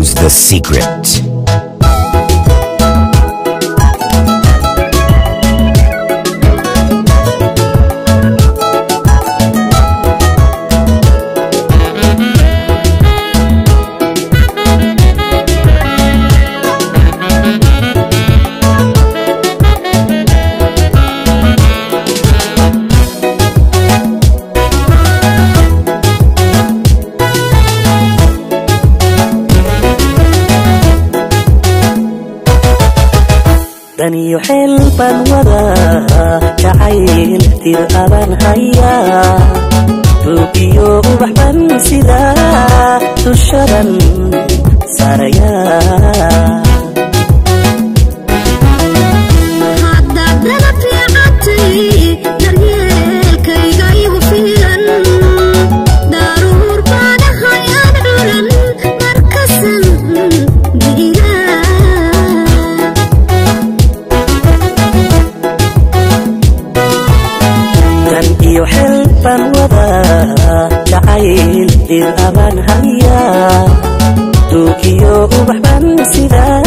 knows the secret. دني حلبا وذا جعيل تير أبان هيا توكيو بحبان سيدا تشرن ساريا يحلبا وذا جعيل تير أبان هيا توكيو بحبان سيدا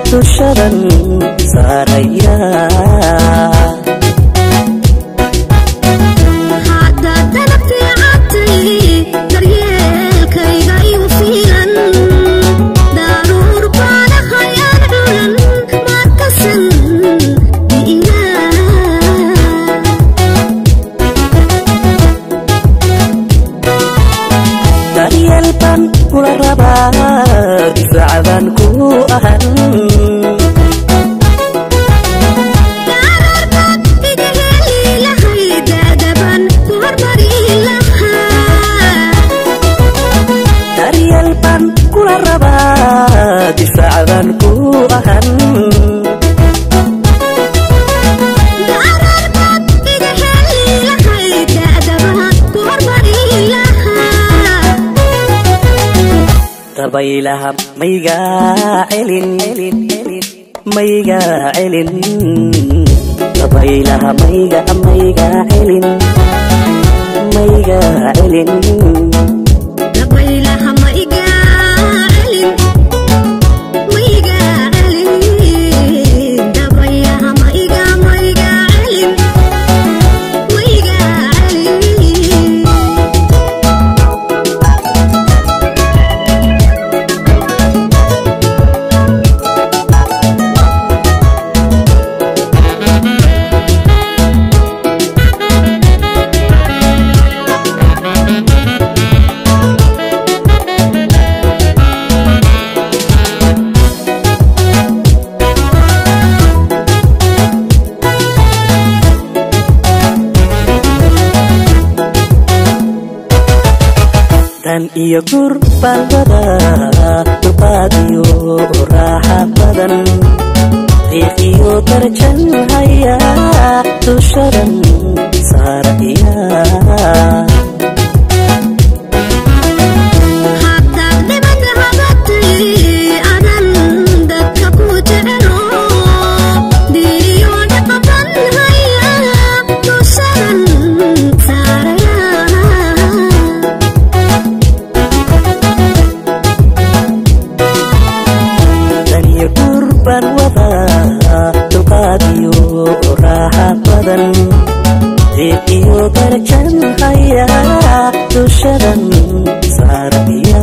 تشرن ساريا Dariyelpan kula raba difa'aban ku ahan Dararban idaheli lahay dadaban ku hormari laha Dariyelpan kula raba difa'aban ku ahan Tabaylaha mayga celin mayga celin Tabaylaha mayga celin mayga celin Tabaylaha mayga celin mayga celin Tabaylaha mayga celin mayga celin Dan iyo kurban wada berbadiyo raha badan Tiqiyo terjan haya tusharan saraya kurban wada tuqadiyo raha badan tiqiyo terjan haya tusharan saraya